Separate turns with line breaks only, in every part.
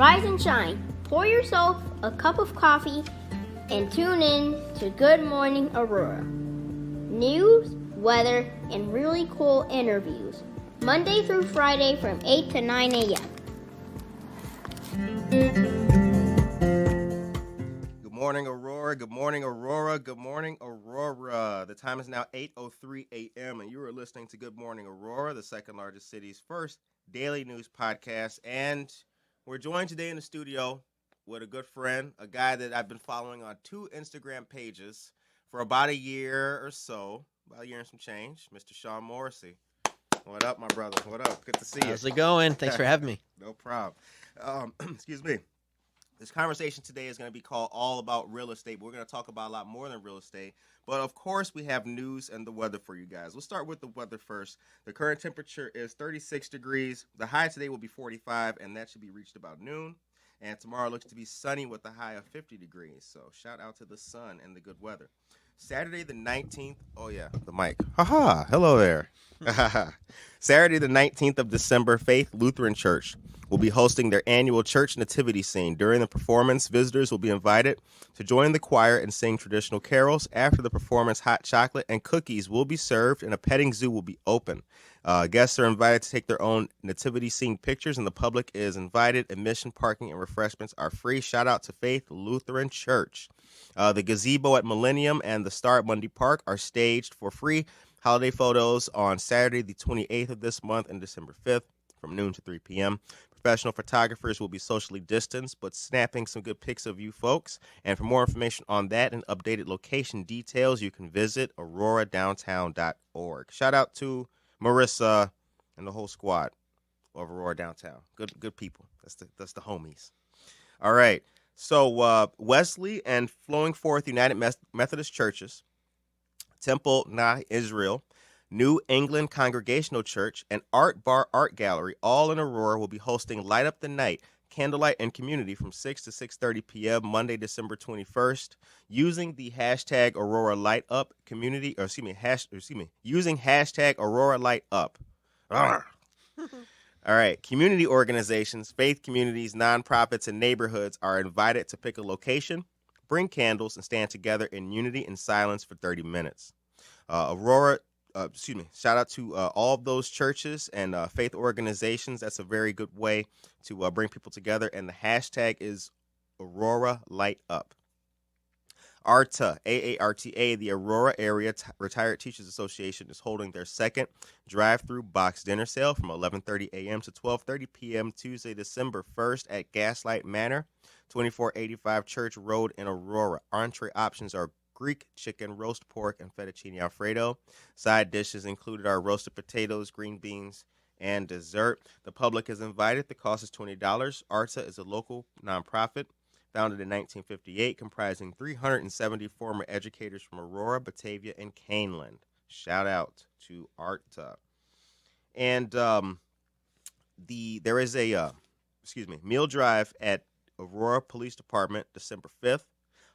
Rise and shine. Pour yourself a cup of coffee and tune in to Good Morning Aurora. News, weather, and really cool interviews. Monday through Friday from 8 to 9 a.m.
Good morning, Aurora. Good morning, Aurora. Good morning, Aurora. The time is now 8:03 a.m. and you are listening to Good Morning Aurora, the second largest city's first daily news podcast. And we're joined today in the studio with a good friend, a guy that I've been following on 2 Instagram pages for about a year or so, about a year and some change, Mr. Sean Morrissey. What up, my brother? What up? Good to see you.
How's it going? Thanks for having me.
No problem. Excuse me. This conversation today is going to be called All About Real Estate, but we're going to talk about a lot more than real estate. But, of course, we have news and the weather for you guys. We'll start with the weather first. The current temperature is 36 degrees. The high today will be 45, and that should be reached about noon. And tomorrow looks to be sunny with a high of 50 degrees. So shout out to the sun and the good weather. Saturday the 19th. Oh, yeah, the mic. Haha. Hello there. Saturday the 19th of December, Faith Lutheran Church will be hosting their annual church nativity scene. During the performance, visitors will be invited to join the choir and sing traditional carols. After the performance, hot chocolate and cookies will be served, and a petting zoo will be open. Guests are invited to take their own nativity scene pictures, and the public is invited. Admission, parking, and refreshments are free. Shout out to Faith Lutheran Church. The gazebo at Millennium and the Star at Mundy Park are staged for free holiday photos on Saturday, the 28th of this month, and December 5th from noon to 3 p.m. Professional photographers will be socially distanced, but snapping some good pics of you folks. And for more information on that and updated location details, you can visit auroradowntown.org. Shout out to Morrissey and the whole squad of Aurora Downtown. Good people. That's the homies. All right. So Wesley and Flowing Forth United Methodist Churches, Temple Nah Israel, New England Congregational Church, and Art Bar Art Gallery, all in Aurora, will be hosting Light Up the Night, Candlelight and Community from 6 to 6:30 p.m. Monday, December 21st, using the hashtag Aurora Light Up Community, using hashtag Aurora Light Up. All right. Community organizations, faith communities, nonprofits, and neighborhoods are invited to pick a location, bring candles, and stand together in unity and silence for 30 minutes. Shout out to all of those churches and faith organizations. That's a very good way to bring people together. And the hashtag is Aurora Light Up. ARTA, AARTA, the Aurora Area Retired Teachers Association, is holding their second drive-through box dinner sale from 11:30 a.m. to 12:30 p.m. Tuesday, December 1st at Gaslight Manor, 2485 Church Road in Aurora. Entree options are Greek chicken, roast pork, and fettuccine alfredo. Side dishes included are roasted potatoes, green beans, and dessert. The public is invited. The cost is $20. ARTA is a local nonprofit founded in 1958, comprising 370 former educators from Aurora, Batavia, and Kaneland. Shout out to ARTA. And there is a meal drive at Aurora Police Department December 5th,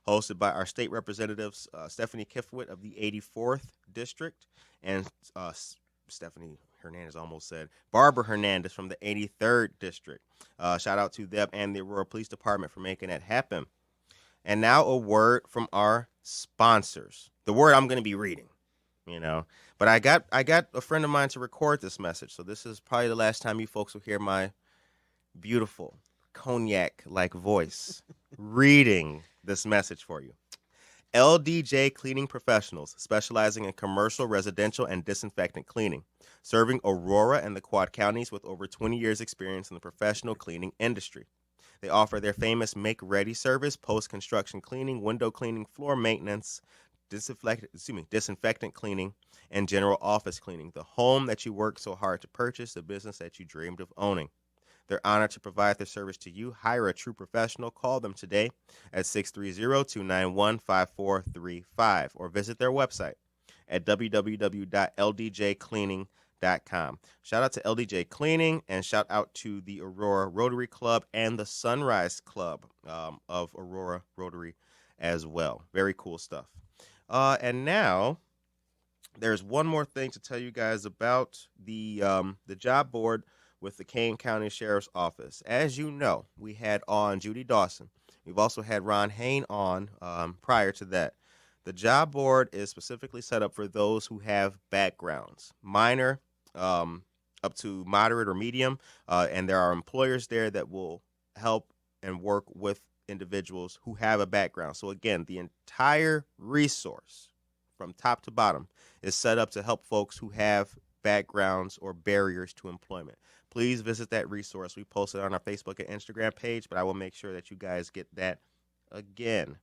hosted by our state representatives, Stephanie Kifwit of the 84th District, and Stephanie Hernandez almost said, Barbara Hernandez from the 83rd District. Shout out to them and the Aurora Police Department for making that happen. And now a word from our sponsors. The word I'm going to be reading, But I got a friend of mine to record this message, so this is probably the last time you folks will hear my beautiful cognac-like voice reading this message for you. LDJ Cleaning Professionals, specializing in commercial, residential, and disinfectant cleaning, serving Aurora and the Quad Counties with over 20 years experience in the professional cleaning industry. They offer their famous make-ready service, post-construction cleaning, window cleaning, floor maintenance, disinfectant cleaning, and general office cleaning. The home that you worked so hard to purchase, the business that you dreamed of owning. They're honored to provide their service to you. Hire a true professional. Call them today at 630-291-5435 or visit their website at www.ldjcleaning.com. Shout out to LDJ Cleaning and shout out to the Aurora Rotary Club and the Sunrise Club of Aurora Rotary as well. Very cool stuff. And now there's one more thing to tell you guys about the job board with the Kane County Sheriff's Office. As you know, we had on Judy Dawson. We've also had Ron Hain on prior to that. The job board is specifically set up for those who have backgrounds, minor up to moderate or medium, and there are employers there that will help and work with individuals who have a background. So again, the entire resource from top to bottom is set up to help folks who have backgrounds or barriers to employment. Please visit that resource. We posted it on our Facebook and Instagram page, but I will make sure that you guys get that again.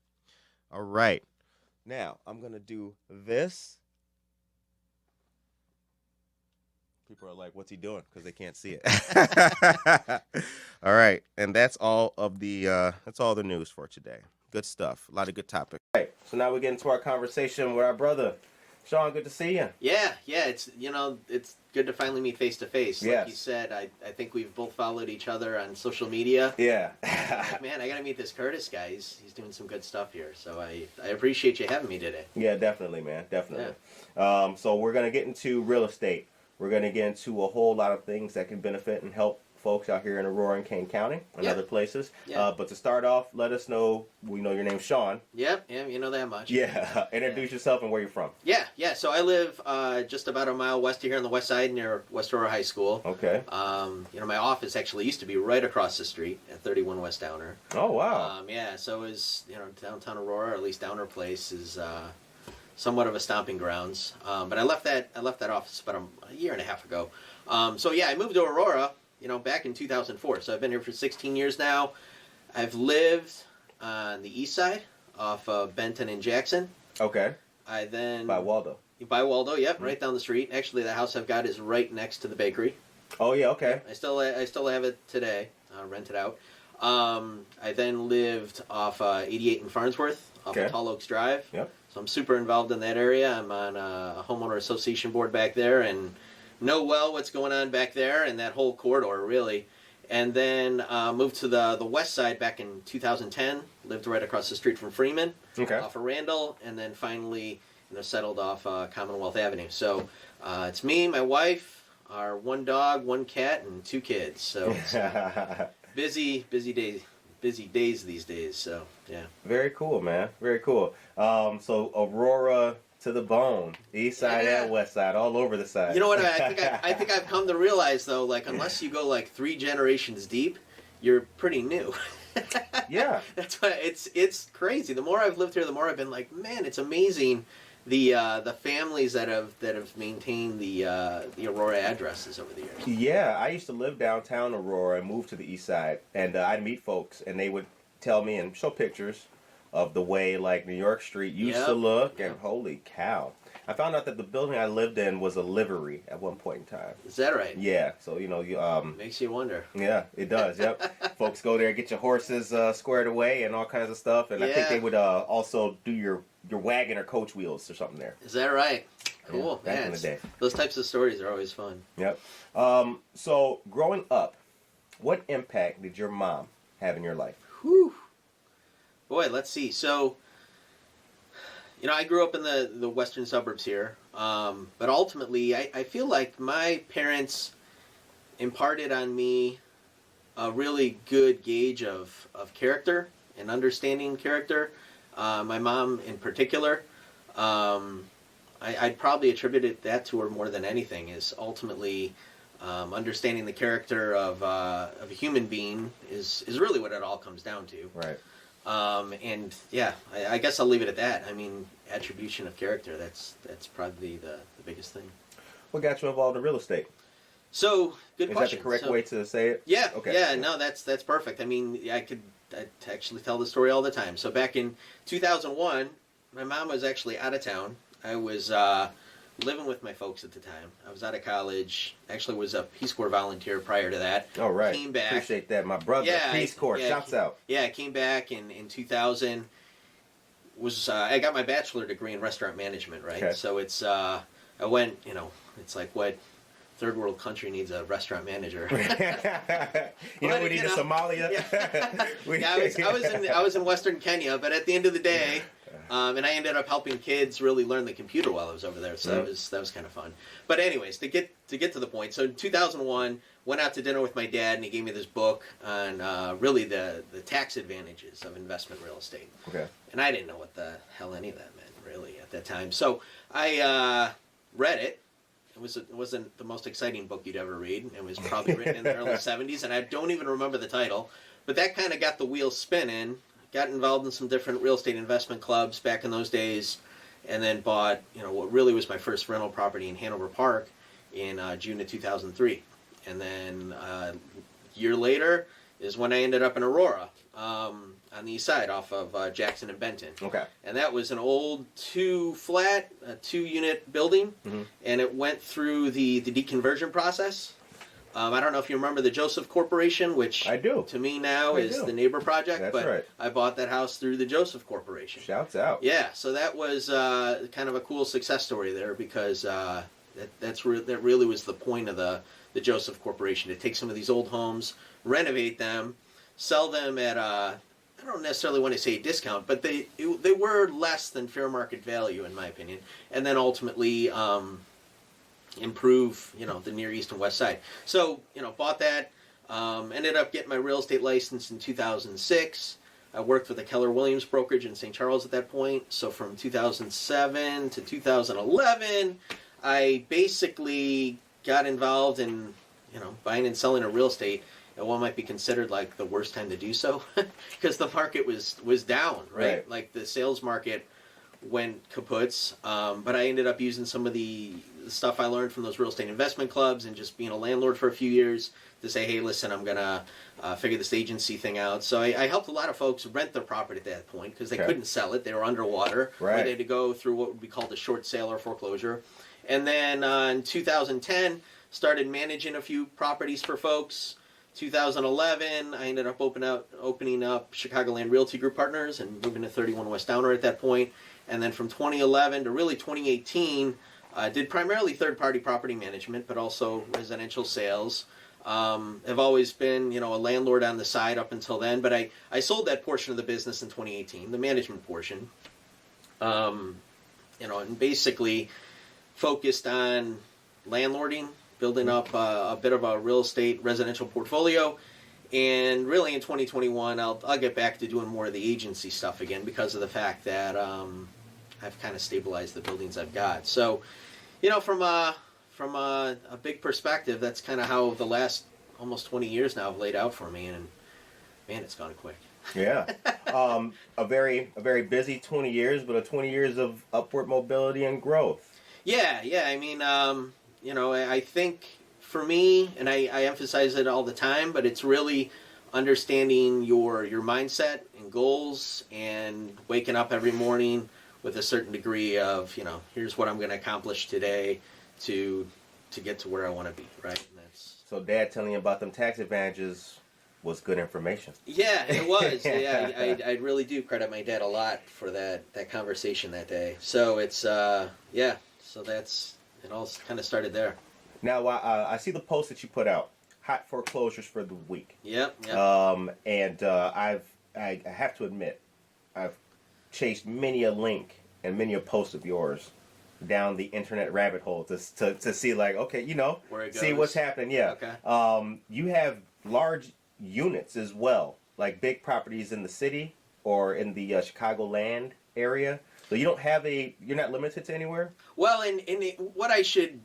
All right. Now, I'm going to do this. People are like, what's he doing? Because they can't see it. All right. And that's all the news for today. Good stuff. A lot of good topics. All right. So now we get into our conversation with our brother. Sean, good to see you.
Yeah. It's good to finally meet face to face. Like
Yes.
you said, I think we've both followed each other on social media.
Yeah.
Like, man, I got to meet this Curtis guy. He's doing some good stuff here. So I appreciate you having me today.
Yeah, definitely, man. Definitely. Yeah. So we're going to get into real estate. We're going to get into a whole lot of things that can benefit and help folks out here in Aurora and Kane County and other places.
Yeah.
But to start off, let us know, we know your name's Sean.
Yep, you know that much.
Yeah. Introduce yourself and where you're from.
Yeah. So I live just about a mile west of here on the west side near West Aurora High School.
Okay.
My office actually used to be right across the street at 31 West Downer.
Oh, wow.
So is downtown Aurora, or at least Downer Place, is somewhat of a stomping grounds. But I left that office about a year and a half ago. I moved to Aurora, back in 2004. So I've been here for 16 years now. I've lived on the east side off of Benton and Jackson.
Okay.
By
Waldo.
By Waldo, yep, right down the street. Actually, the house I've got is right next to the bakery.
Oh, yeah, okay.
I still have it today, rented out. I then lived off 88 in Farnsworth, off of Tall Oaks Drive.
Yep.
So I'm super involved in that area. I'm on a homeowner association board back there and know well what's going on back there and that whole corridor, really. And then moved to the west side back in 2010. Lived right across the street from Freeman, off of Randall, and then finally settled off Commonwealth Avenue. So it's me, my wife, our one dog, one cat, and two kids. So it's busy days these days. So yeah.
Very cool, man. Very cool. So Aurora to the bone, east side and west side, all over the side.
You know what? I think I've come to realize though, like unless you go like 3 generations deep, you're pretty new.
Yeah.
That's why it's crazy. The more I've lived here, the more I've been like, man, it's amazing the families that have maintained the Aurora addresses over the years.
Yeah, I used to live downtown Aurora and moved to the east side, and I'd meet folks, and they would tell me and show pictures of the way like New York Street used to look, and holy cow. I found out that the building I lived in was a livery at one point in time.
Is that right?
Yeah, so
makes you wonder.
Yeah, it does. Yep. Folks go there, get your horses squared away and all kinds of stuff, and I think they would also do your wagon or coach wheels or something there.
Is that right? Cool.
Yeah, back in the day.
Those types of stories are always fun.
Yep. So growing up, what impact did your mom have in your life?
Whew. Boy, let's see. So, I grew up in the western suburbs here, but ultimately, I feel like my parents imparted on me a really good gauge of character and understanding character. My mom in particular, I'd probably attributed that to her more than anything, is ultimately understanding the character of a human being is really what it all comes down to.
Right.
I guess I'll leave it at that. I mean, attribution of character, that's probably the biggest thing.
What got you involved in real estate?
So, good question.
Is that the correct way to say it?
Yeah.
Okay.
Yeah, no, that's perfect. I mean, I actually tell the story all the time. So back in 2001, my mom was actually out of town. I was living with my folks at the time. I was out of college. Actually was a Peace Corps volunteer prior to that.
All right.
Came back.
Appreciate that. My brother, Peace Corps. Shouts out. Yeah,
I came back in 2000. I got my bachelor degree in restaurant management, right?
Okay.
So it's, I went, it's like what third world country needs a restaurant manager.
We need a Somalia.
Yeah. I was in Western Kenya, but at the end of the day, And I ended up helping kids really learn the computer while I was over there, so that was kind of fun. But anyways, to get to the point, so in 2001, went out to dinner with my dad, and he gave me this book on really the tax advantages of investment real estate.
Okay.
And I didn't know what the hell any of that meant, really, at that time. So I read it. It wasn't the most exciting book you'd ever read. It was probably written in the early 70s, and I don't even remember the title. But that kind of got the wheels spinning. Got involved in some different real estate investment clubs back in those days, and then bought, what really was my first rental property in Hanover Park in June of 2003. And then a year later is when I ended up in Aurora, on the east side off of Jackson and Benton.
Okay.
And that was an old two-unit building, and it went through the deconversion process. I don't know if you remember the Joseph Corporation, which
I do.
To me now is the neighbor project.
That's
but
right.
I bought that house through the Joseph Corporation.
Shouts out.
Yeah, so that was kind of a cool success story there because that really was the point of the Joseph Corporation, to take some of these old homes, renovate them, sell them at I don't necessarily want to say a discount, but they were less than fair market value in my opinion, and then ultimately improve the Near East and West Side. So bought that, ended up getting my real estate license in 2006. I worked with the Keller Williams brokerage in St. Charles at that point. So from 2007 to 2011, I basically got involved in buying and selling a real estate at what might be considered like the worst time to do so, because the market was down, right? Like the sales market went kaputs. But I ended up using some of the stuff I learned from those real estate investment clubs and just being a landlord for a few years to say, hey, listen, I'm going to figure this agency thing out. So I helped a lot of folks rent their property at that point because they couldn't sell it. They were underwater.
Right.
They had to go through what would be called a short sale or foreclosure. And then in 2010, started managing a few properties for folks. 2011, I ended up opening up Chicagoland Realty Group Partners and moving to 31 West Downer at that point. And then from 2011 to really 2018, did primarily third-party property management, but also residential sales. Have always been, a landlord on the side up until then, but I sold that portion of the business in 2018, the management portion, and basically focused on landlording, building up a bit of a real estate residential portfolio. And really in 2021, I'll get back to doing more of the agency stuff again because of the fact that I've kind of stabilized the buildings I've got. So, from a big perspective, that's kind of how the last almost 20 years now have laid out for me. And man, it's gone quick.
Yeah. A very busy 20 years, but a 20 years of upward mobility and growth.
Yeah. I mean, I think for me, and I emphasize it all the time, but it's really understanding your mindset and goals and waking up every morning with a certain degree of, here's what I'm going to accomplish today to get to where I want to be, right? And that's...
So Dad telling you about them tax advantages was good information.
Yeah, it was. I really do credit my dad a lot for that conversation that day. So it's, so it all kind of started there.
Now, I see the post that you put out, hot foreclosures for the week.
Yep.
And I have to admit, I've chased many a link and many a post of yours down the internet rabbit hole to see like, okay,
where it goes.
See what's happening. Yeah.
Okay.
You have large units as well, like big properties in the city or in the Chicagoland area. So you're not limited to anywhere?
Well, what I should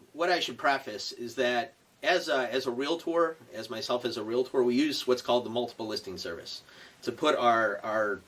preface is that as a realtor, as a realtor, we use what's called the multiple listing service to put our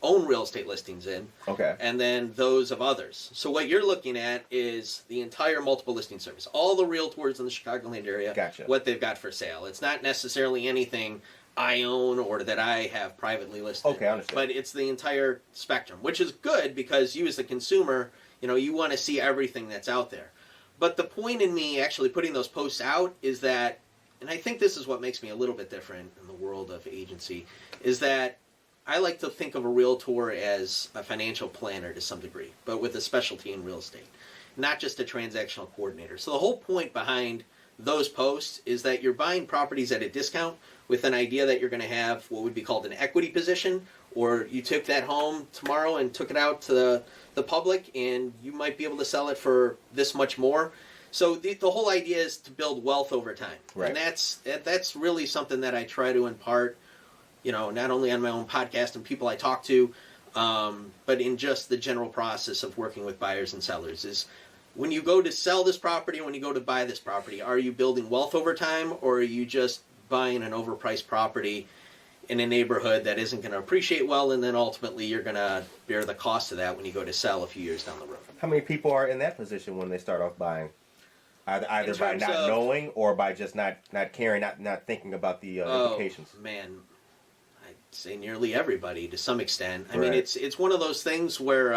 own real estate listings in,
okay,
and then those of others. So what you're looking at is the entire multiple listing service, all the realtors in the Chicagoland area,
gotcha,
what they've got for sale. It's not necessarily anything I own or that I have privately listed.
Okay, I understand.
But it's the entire spectrum, which is good because you as the consumer, you want to see everything that's out there. But the point in me actually putting those posts out is that, and I think this is what makes me a little bit different in the world of agency, is that I like to think of a realtor as a financial planner to some degree, but with a specialty in real estate, not just a transactional coordinator. So the whole point behind those posts is that you're buying properties at a discount with an idea that you're going to have what would be called an equity position, or you took that home tomorrow and took it out to the public and you might be able to sell it for this much more. So the whole idea is to build wealth over time.
Right.
And that's really something that I try to impart, not only on my own podcast and people I talk to, but in just the general process of working with buyers and sellers is when you go to sell this property, when you go to buy this property, are you building wealth over time, or are you just buying an overpriced property in a neighborhood that isn't going to appreciate well, and then ultimately you're going to bear the cost of that when you go to sell a few years down the road?
How many people are in that position when they start off buying? Either by not knowing or by just not caring, not thinking about the implications.
Man, I'd say nearly everybody to some extent. I
Right.
mean, it's one of those things where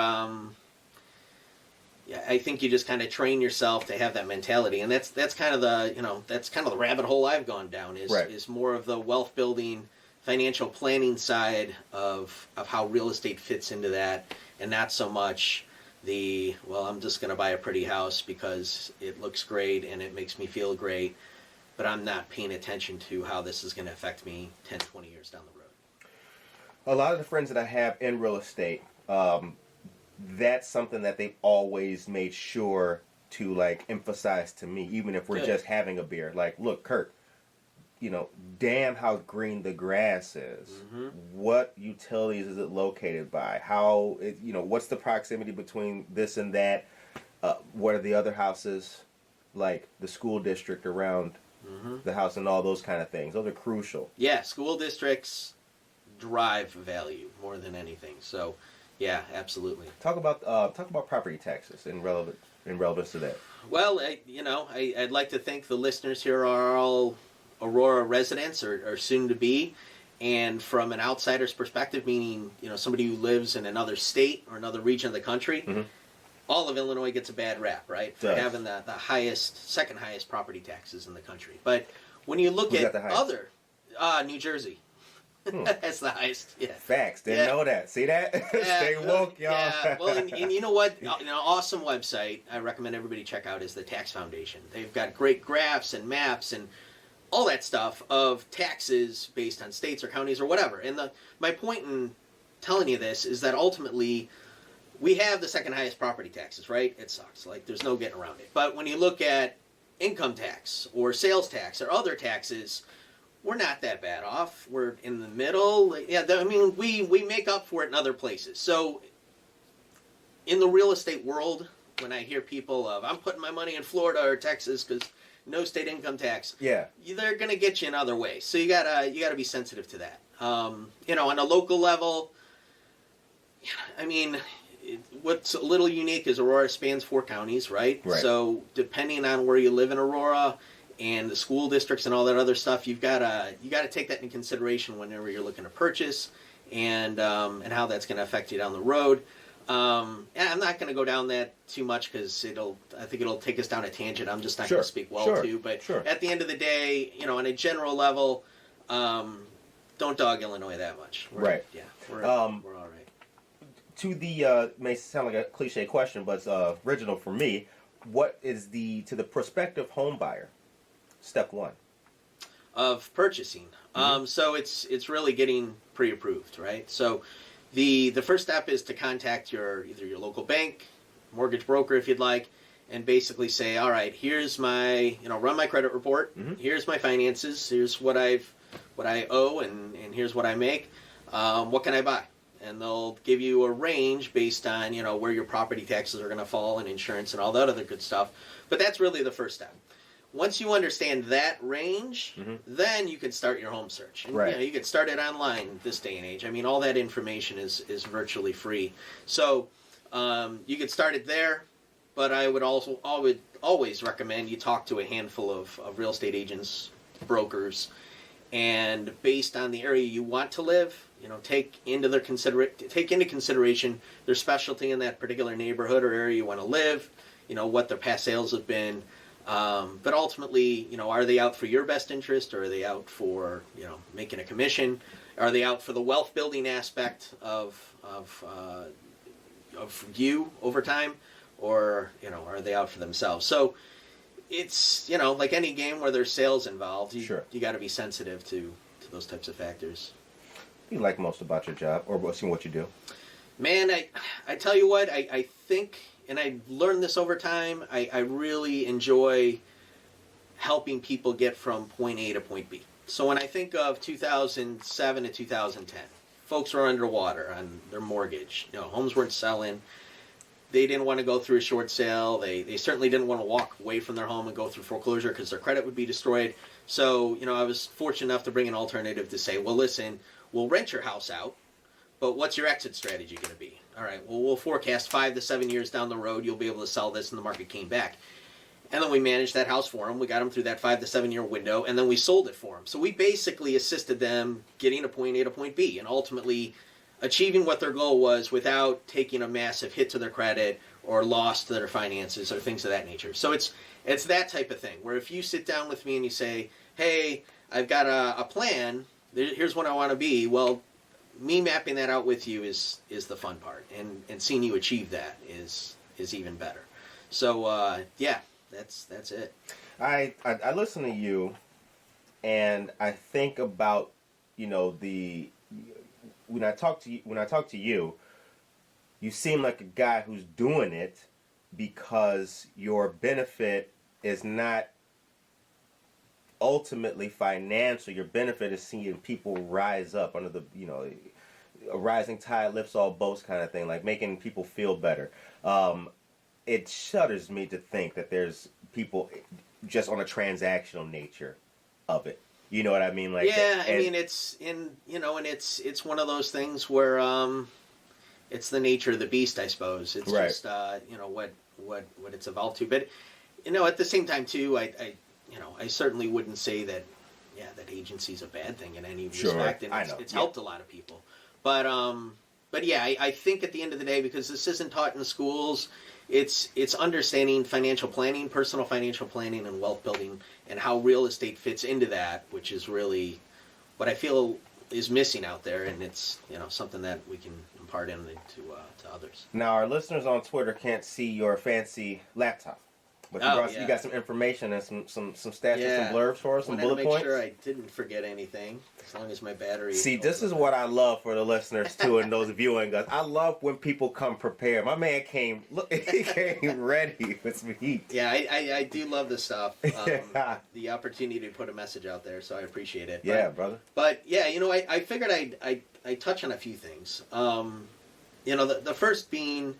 I think you just kind of train yourself to have that mentality, and that's kind of the rabbit hole I've gone down is more of the wealth building, financial planning side of how real estate fits into that, and not so much I'm just going to buy a pretty house because it looks great and it makes me feel great, but I'm not paying attention to how this is going to affect me 10, 20 years down the road.
A lot of the friends that I have in real estate, that's something that they've always made sure to emphasize to me, even if we're just having a beer. Like, look, Kurt, damn how green the grass is. Mm-hmm. What utilities is it located by? How, what's the proximity between this and that? What are the other houses, like the school district around the house and all those kind of things? Those are crucial.
Yeah, school districts drive value more than anything. So, yeah, absolutely.
Talk about property taxes in relevance to that.
Well, I'd like to think the listeners here are all Aurora residents or soon to be, and from an outsider's perspective, meaning somebody who lives in another state or another region of the country, all of Illinois gets a bad rap, right, for having the second highest property taxes in the country. But when you look at other, New Jersey. That's the highest. Yeah.
Facts. Didn't know that. See that? Stay woke, y'all.
Yeah. Well, and you know what? An awesome website I recommend everybody check out is the Tax Foundation. They've got great graphs and maps and all that stuff of taxes based on states or counties or whatever. And my point in telling you this is that ultimately we have the second highest property taxes, right? It sucks. There's no getting around it. But when you look at income tax or sales tax or other taxes, we're not that bad off. We're in the middle. Yeah, we make up for it in other places. So in the real estate world, when I hear people I'm putting my money in Florida or Texas because no state income tax, they're going to get you in other ways. So you gotta be sensitive to that. On a local level, what's a little unique is Aurora spans 4 counties, right? So depending on where you live in Aurora and the school districts and all that other stuff, you gotta take that into consideration whenever you're looking to purchase, and how that's going to affect you down the road. And I'm not going to go down that too much because I think it'll take us down a tangent. I'm just not going to speak to. But at the end of the day, on a general level, don't dog Illinois that much. We're all right.
To the may sound like a cliche question, but it's original for me. What is to the prospective home buyer? Step 1
of purchasing. So it's really getting pre-approved, right? So the first step is to contact either your local bank, mortgage broker if you'd like, and basically say, all right, here's my run my credit report. Here's my finances. Here's what I owe, and here's what I make. What can I buy? And they'll give you a range based on where your property taxes are going to fall and insurance and all that other good stuff. But that's really the first step. Once you understand that range, then you can start your home search. And, you can start it online this day and age. All that information is virtually free. So you could start it there, but I would also always recommend you talk to a handful of real estate agents, brokers, and based on the area you want to live, take into consideration their specialty in that particular neighborhood or area you want to live, what their past sales have been. But ultimately, are they out for your best interest, or are they out for, making a commission? Are they out for the wealth building aspect of you over time, or, are they out for themselves? So it's, you know, like any game where there's sales involved,
Sure.
you got to be sensitive to those types of factors.
What do you like most about your job, or what you do?
Man, I tell you what, I think, and I learned this over time, I really enjoy helping people get from point A to point B. So when I think of 2007 to 2010, folks were underwater on their mortgage. You know, homes weren't selling. They didn't want to go through a short sale. They certainly didn't want to walk away from their home and go through foreclosure because their credit would be destroyed. So, you know, I was fortunate enough to bring an alternative to say, well, listen, we'll rent your house out, but what's your exit strategy going to be? All right, well, we'll forecast 5 to 7 years down the road, you'll be able to sell this, and the market came back. And then we managed that house for them. We got them through that 5 to 7 year window, and then we sold it for them. So we basically assisted them getting to point A to point B, and ultimately achieving what their goal was without taking a massive hit to their credit or loss to their finances or things of that nature. So it's that type of thing, where if you sit down with me and you say, hey, I've got a plan, here's what I want to be, well, me mapping that out with you is the fun part, and seeing you achieve that is even better. So yeah, that's it.
I listen to you, and I think about, you know, when I talk to you, you seem like a guy who's doing it because your benefit is not ultimately financial. Your benefit is seeing people rise up under the, you know, a rising tide lifts all boats kind of thing, like making people feel better. It shudders me to think that there's people just on a transactional nature of it. You know what I mean? Like,
yeah, I mean, it's it's one of those things where it's the nature of the beast, I suppose. It's
right.
Just you know what it's evolved to. But you know, at the same time too, I certainly wouldn't say that agency's a bad thing in any respect, and it's helped a lot of people. But yeah, I think at the end of the day, because this isn't taught in schools, it's understanding financial planning, personal financial planning, and wealth building, and how real estate fits into that, which is really what I feel is missing out there, and it's, you know, something that we can impart into to others.
Now, our listeners on Twitter can't see your fancy laptop, but you got some information and some stats and some blurbs for us, some bullet points.
I wanted to make sure I didn't forget anything, as long as my battery...
See, this is what I love for the listeners, too, and those viewing us. I love when people come prepared. My man came ready with some heat.
Yeah, I do love this stuff. The opportunity to put a message out there, so I appreciate it.
Yeah, brother.
But, yeah, you know, I figured I'd touch on a few things. You know, the first being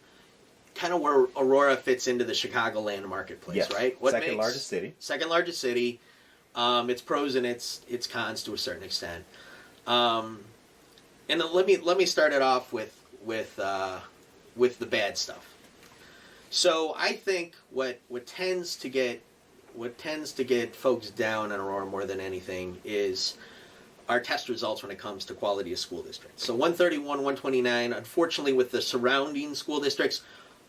kind of where Aurora fits into the Chicagoland marketplace,
yes.
Right?
Second largest city.
Second largest city. Its pros and its cons to a certain extent. And then let me start it off with the bad stuff. So I think what tends to get folks down in Aurora more than anything is our test results when it comes to quality of school districts. So 131, 129, unfortunately, with the surrounding school districts,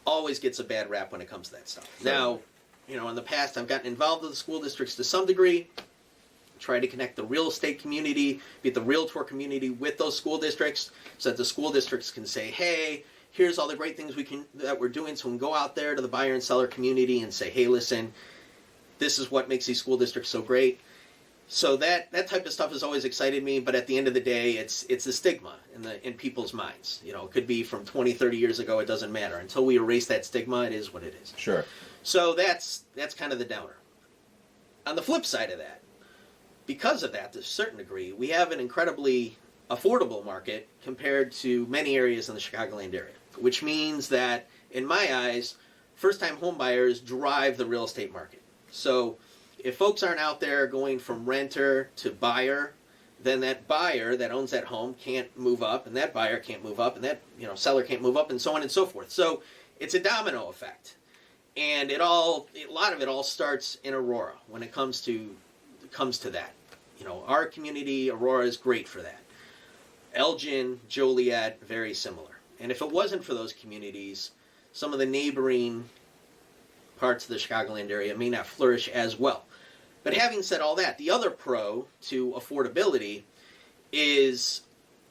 always gets a bad rap when it comes to that stuff. Sure. Now, you know, in the past, I've gotten involved with the school districts to some degree, try to connect the real estate community, be it the realtor community, with those school districts, so that the school districts can say, hey, here's all the great things that we're doing, so we can go out there to the buyer and seller community and say, hey, listen, this is what makes these school districts so great. So that type of stuff has always excited me, but at the end of the day, it's the stigma in people's minds. You know, it could be from 20, 30 years ago, it doesn't matter. Until we erase that stigma, it is what it is.
Sure.
So that's kind of the downer. On the flip side of that, because of that, to a certain degree, we have an incredibly affordable market compared to many areas in the Chicagoland area, which means that, in my eyes, first-time home buyers drive the real estate market. So if folks aren't out there going from renter to buyer, then that buyer that owns that home can't move up, and that buyer can't move up, and that, you know, seller can't move up, and so on and so forth. So it's a domino effect, and a lot of it all starts in Aurora when it comes to that. You know, our community, Aurora, is great for that. Elgin, Joliet, very similar. And if it wasn't for those communities, some of the neighboring parts of the Chicagoland area may not flourish as well. But having said all that, the other pro to affordability is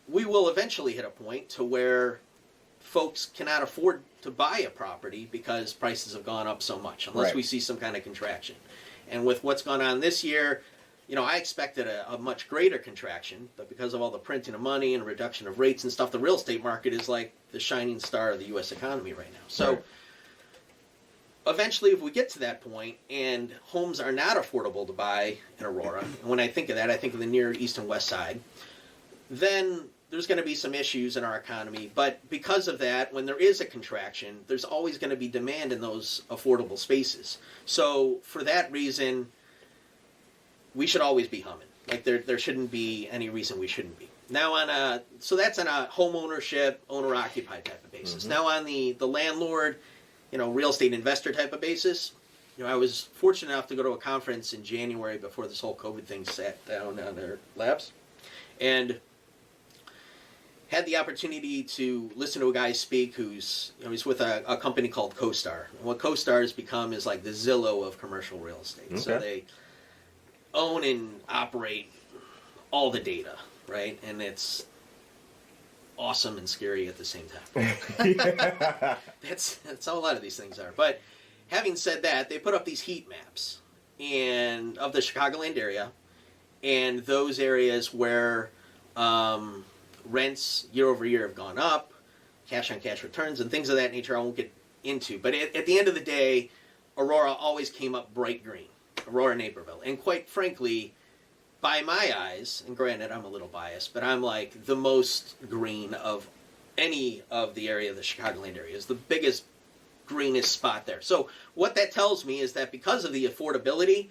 we will eventually hit a point to where folks cannot afford to buy a property because prices have gone up so much, unless we see some kind of contraction. And with what's gone on this year, I expected a much greater contraction, but because of all the printing of money and reduction of rates and stuff, the real estate market is like the shining star of the U.S. economy right now. So
Right.
eventually, if we get to that point and homes are not affordable to buy in Aurora, and when I think of that, I think of the near east and west side, then there's going to be some issues in our economy. But because of that, when there is a contraction, there's always going to be demand in those affordable spaces. So for that reason, we should always be humming. Like there shouldn't be any reason we shouldn't be. Now so that's on a home ownership, owner-occupied type of basis.
Mm-hmm.
Now on the landlord, real estate investor type of basis, I was fortunate enough to go to a conference in January before this whole COVID thing sat down on their laps, and had the opportunity to listen to a guy speak who's he's with a company called CoStar. And what CoStar has become is like the Zillow of commercial real estate.
Okay.
So they own and operate all the data, right? And it's awesome and scary at the same time. That's how a lot of these things are. But having said that, they put up these heat maps and of the Chicagoland area and those areas where rents year over year have gone up, cash on cash returns, and things of that nature I won't get into. But at the end of the day, Aurora always came up bright green. Aurora, Naperville. And quite frankly, by my eyes, and granted I'm a little biased, but I'm like the most green of any of the area of the Chicagoland area. Is the biggest, greenest spot there. So what that tells me is that because of the affordability,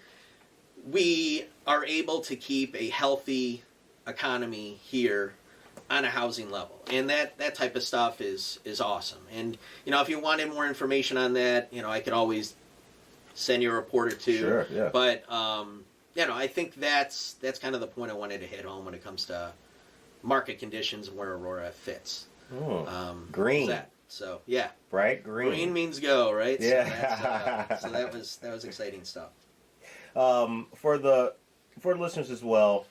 we are able to keep a healthy economy here on a housing level. And that type of stuff is awesome. And, if you wanted more information on that, I could always send you a report or two.
Sure, yeah.
But, I think that's kind of the point I wanted to hit home when it comes to market conditions and where Aurora fits.
Green.
That. So, yeah.
Bright green.
Green means go, right?
Yeah.
So that was exciting stuff.
For the listeners as well,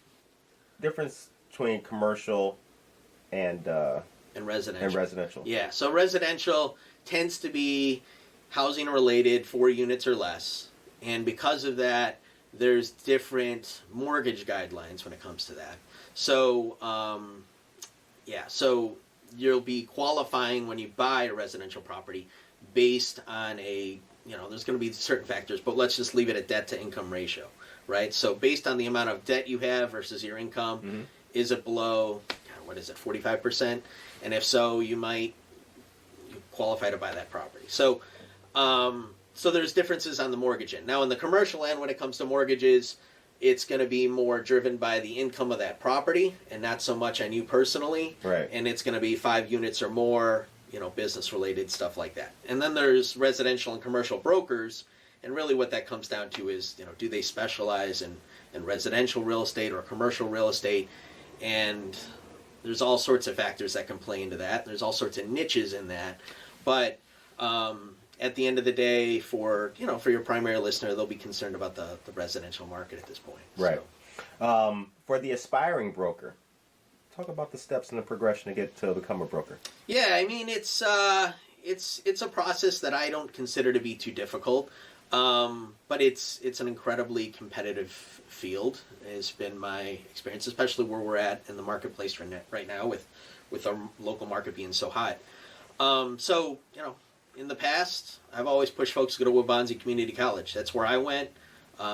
difference between commercial and residential.
Yeah, so residential tends to be housing related, 4 units or less. And because of that, there's different mortgage guidelines when it comes to that. So, so you'll be qualifying when you buy a residential property based on there's going to be certain factors, but let's just leave it at debt to income ratio, right? So based on the amount of debt you have versus your income, is it below, 45%? And if so, you qualify to buy that property. So, so there's differences on the mortgage end. Now, in the commercial end, when it comes to mortgages, it's going to be more driven by the income of that property and not so much on you personally.
Right.
And it's going to be 5 units or more, business-related stuff like that. And then there's residential and commercial brokers, and really what that comes down to is, do they specialize in residential real estate or commercial real estate? And there's all sorts of factors that can play into that. There's all sorts of niches in that. But at the end of the day, for your primary listener, they'll be concerned about the residential market at this point.
Right.
So.
For the aspiring broker, talk about the steps and the progression to become a broker.
Yeah, I mean it's a process that I don't consider to be too difficult, but it's an incredibly competitive field. Has been my experience, especially where we're at in the marketplace right now with our local market being so hot. So in the past, I've always pushed folks to go to Waubonsie Community College. That's where I went.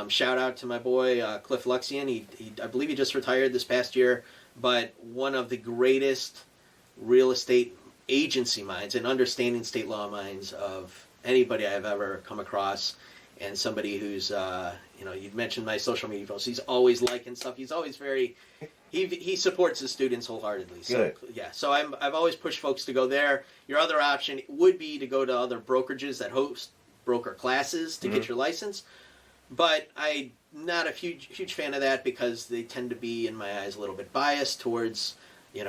Shout out to my boy Cliff Luxian. I believe he just retired this past year, but one of the greatest real estate agency minds and understanding state law minds of anybody I've ever come across, and somebody who's you'd mentioned my social media posts. He's always liking stuff. He's always he supports his students wholeheartedly. So
Good.
yeah, so I've always pushed folks to go there. Your other option would be to go to other brokerages that host broker classes to get your license, but I'm not a huge fan of that because they tend to be, in my eyes, a little bit biased towards when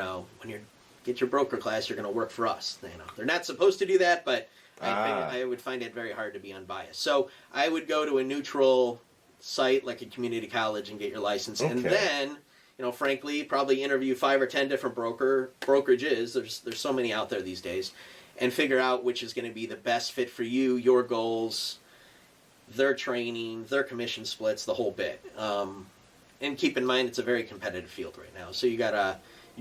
you get your broker class, you're going to work for us. They're not supposed to do that, but I would find it very hard to be unbiased. So I would go to a neutral site like a community college and get your license, and then frankly, probably interview 5 or 10 different brokerages. There's so many out there these days, and figure out which is going to be the best fit for you, your goals, their training, their commission splits, the whole bit. And keep in mind, it's a very competitive field right now. So you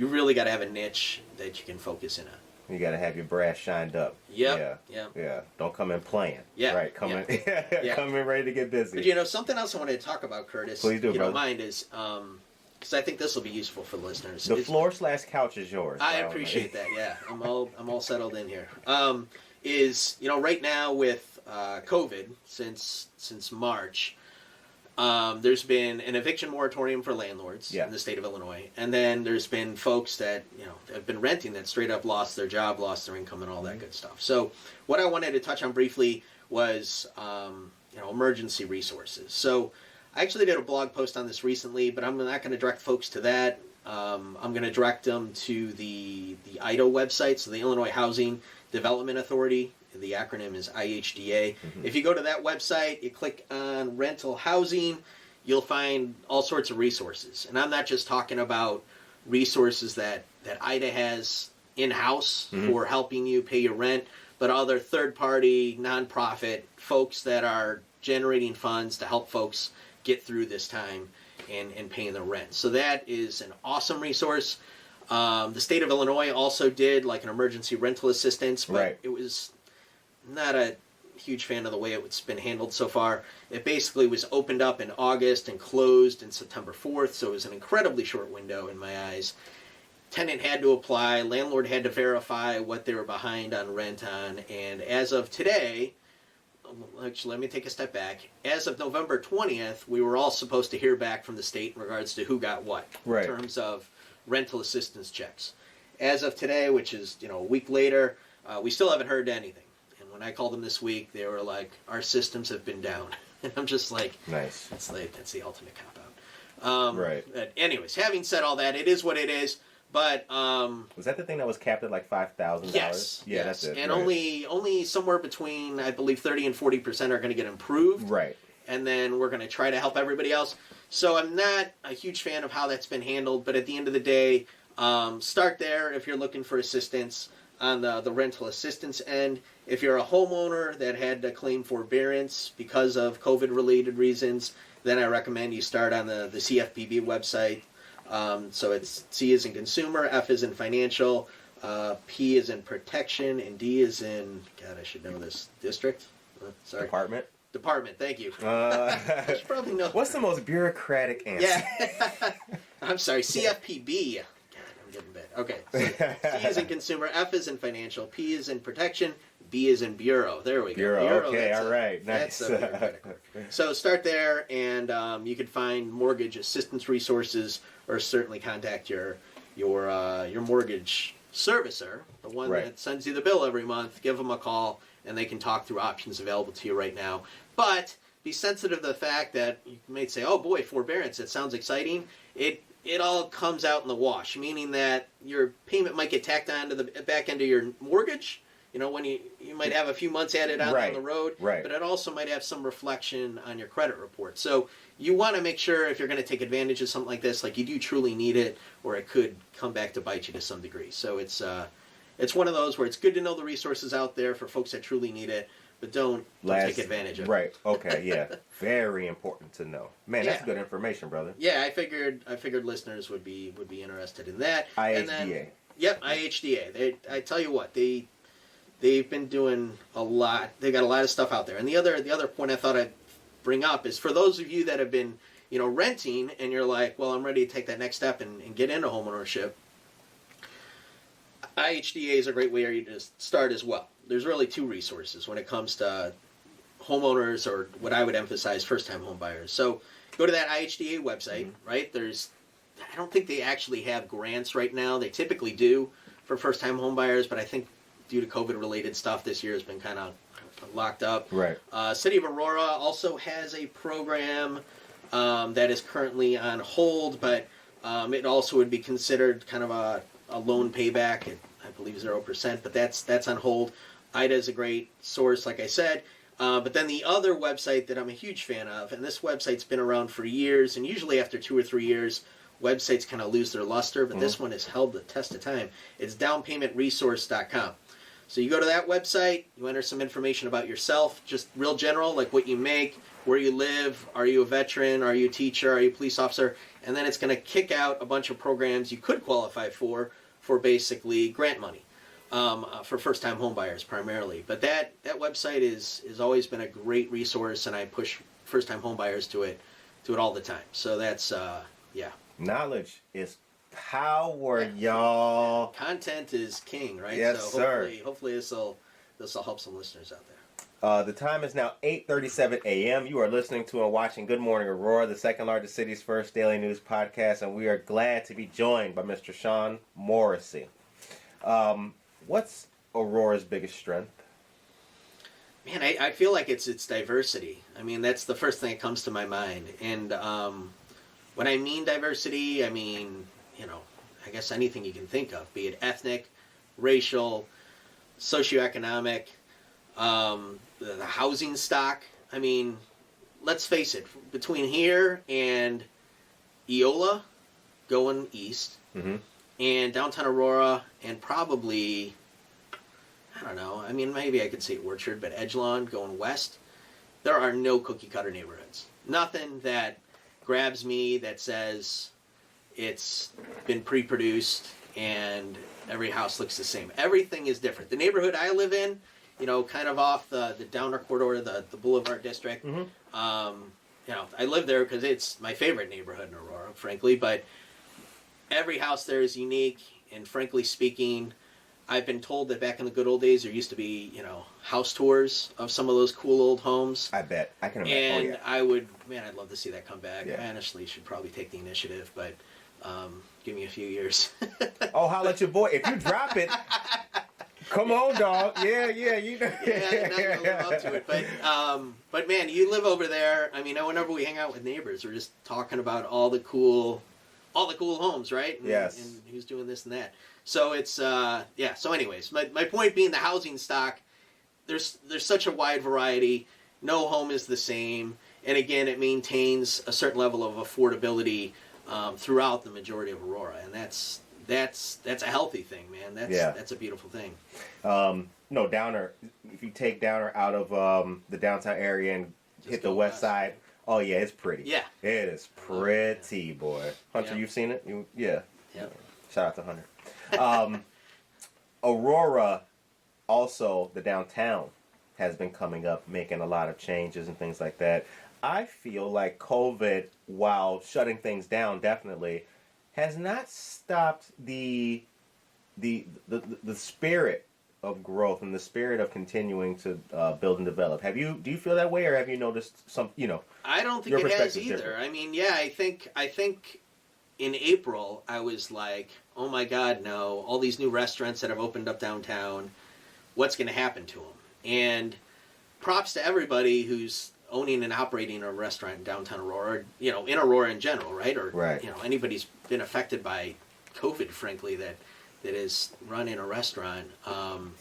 really gotta have a niche that you can focus in on.
You gotta have your brass shined up.
Yep.
Yeah. Don't come in playing.
Yeah.
Right. Come in ready to get busy.
But you know, something else I wanted to talk about, Curtis.
Please do,
if you
brother.
don't mind, is because I think this will be useful for listeners.
The floor/couch is yours.
I appreciate that. Yeah, I'm all settled in here. Is, you know, right now with COVID since March, there's been an eviction moratorium for landlords in the state of Illinois, and then there's been folks that, you know, have been renting that straight up lost their job, lost their income, and all that good stuff. So what I wanted to touch on briefly was emergency resources. So I actually did a blog post on this recently, but I'm not going to direct folks to that. I'm going to direct them to the IDO website, so the Illinois Housing Development Authority. The acronym is IHDA. Mm-hmm. If you go to that website, you click on rental housing, you'll find all sorts of resources. And I'm not just talking about resources that IDA has in-house for helping you pay your rent, but other third-party, nonprofit folks that are generating funds to help folks get through this time and paying their rent. So that is an awesome resource. The state of Illinois also did like an emergency rental assistance, but it was not a huge fan of the way it's been handled so far. It basically was opened up in August and closed in September 4th, so it was an incredibly short window in my eyes. Tenant had to apply, landlord had to verify what they were behind on rent on, and as of today, actually let me take a step back, as of November 20th, we were all supposed to hear back from the state in regards to who got what in terms of rental assistance checks. As of today, which is, you know, a week later, we still haven't heard anything. When I called them this week, they were like, "Our systems have been down," and I'm just like, "Nice." That's the ultimate cop out. But anyways, having said all that, it is what it is. But
was that the thing that was capped at like $5,000?
Yes.
Yeah, that's it.
And only somewhere between, I believe, 30% and 40% are going to get improved.
Right.
And then we're going to try to help everybody else. So I'm not a huge fan of how that's been handled. But at the end of the day, start there if you're looking for assistance on the rental assistance end. If you're a homeowner that had to claim forbearance because of COVID-related reasons, then I recommend you start on the CFPB website. So it's C as in consumer, F as in financial, P as in protection, and D as in, God, I should know this, district? Sorry. Department, thank you. I should probably know.
What's the most bureaucratic answer?
Yeah. I'm sorry, CFPB. God, I'm getting bad. Okay. So C is in consumer, F is in financial, P is in protection, B is in bureau. There we go.
Bureau, okay, all right. Nice.
So start there, and you can find mortgage assistance resources, or certainly contact your mortgage servicer, the one that sends you the bill every month. Give them a call, and they can talk through options available to you right now. But be sensitive to the fact that you may say, "Oh boy, forbearance, that sounds exciting." It all comes out in the wash, meaning that your payment might get tacked on to the back end of your mortgage. You know, when you might have a few months added on the road, but it also might have some reflection on your credit report. So you want to make sure if you're going to take advantage of something like this, like you do truly need it, or it could come back to bite you to some degree. So it's one of those where it's good to know the resources out there for folks that truly need it, but don't take advantage of it.
Right. Okay. Yeah. Very important to know. Man, that's good information, brother.
Yeah, I figured listeners would be interested in that.
IHDA.
And then, yep, IHDA. I tell you what, they've been doing a lot. They got a lot of stuff out there. And the other point I thought I'd bring up is for those of you that have been, you know, renting and you're like, well, I'm ready to take that next step and get into homeownership. IHDA is a great way to start as well. There's really two resources when it comes to homeowners, or what I would emphasize, first-time home buyers. So go to that IHDA website, right? I don't think they actually have grants right now. They typically do for first-time home buyers, but I think due to COVID-related stuff this year has been kind of locked up.
Right.
City of Aurora also has a program that is currently on hold, but it also would be considered kind of a loan payback at, I believe, 0%, but that's on hold. IDA is a great source, like I said. But then the other website that I'm a huge fan of, and this website's been around for years, and usually after 2 or 3 years, websites kind of lose their luster, but this one has held the test of time. It's downpaymentresource.com. So you go to that website, you enter some information about yourself, just real general, like what you make, where you live, are you a veteran, are you a teacher, are you a police officer, and then it's going to kick out a bunch of programs you could qualify for basically grant money, for first-time home buyers primarily. But that website has always been a great resource, and I push first-time home buyers to it all the time. So that's, yeah.
Knowledge is power, y'all.
Content is king, right?
Yes,
so hopefully this will help some listeners out there.
The time is now 8:37 a.m. You are listening to and watching Good Morning Aurora, the second largest city's first daily news podcast, and we are glad to be joined by Mr. Sean Morrissey. What's Aurora's biggest strength?
Man, I feel like it's diversity. I mean, that's the first thing that comes to my mind. And when I mean diversity, I mean, I guess anything you can think of, be it ethnic, racial, socioeconomic, the housing stock. I mean, let's face it, between here and Eola, going east, and downtown Aurora, and probably, I don't know, I mean, maybe I could say Orchard, but Edgelon going west, there are no cookie-cutter neighborhoods. Nothing that grabs me that says it's been pre-produced and every house looks the same. Everything is different. The neighborhood I live in, kind of off the Downer corridor, the Boulevard District. I live there because it's my favorite neighborhood in Aurora, frankly, but every house there is unique, and frankly speaking, I've been told that back in the good old days, there used to be, house tours of some of those cool old homes.
I bet. I can imagine.
And I'd love to see that come back.
Yeah.
I honestly should probably take the initiative, but give me a few years.
Oh, holla at your boy. If you drop it, come on, dog. Yeah, you know.
Yeah, not gonna live up to it. But man, you live over there. I mean, whenever we hang out with neighbors, we're just talking about all the cool homes, right?
Yes.
And who's doing this and that. So it's yeah. So anyways, my point being the housing stock. There's such a wide variety. No home is the same, and again, it maintains a certain level of affordability throughout the majority of Aurora, and that's a healthy thing, man. That's a beautiful thing.
No, Downer. If you take Downer out of the downtown area and
Just
hit the
go
west side, oh yeah, it's pretty.
Yeah,
it is pretty, boy. Hunter,
Yeah.
you've seen it? Yeah. Shout out to Hunter. Aurora, also the downtown, has been coming up, making a lot of changes and things like that. I feel like COVID, while shutting things down, definitely has not stopped the spirit of growth and the spirit of continuing to build and develop. Do you feel that way, or have you noticed some?
I don't think it has either. Different. I mean, yeah, I think in April I was like, oh my God, no! All these new restaurants that have opened up downtown, what's going to happen to them? And props to everybody who's owning and operating a restaurant in downtown Aurora, in Aurora in general, right? Or
right.
Anybody's been affected by COVID, frankly, that is running a restaurant. I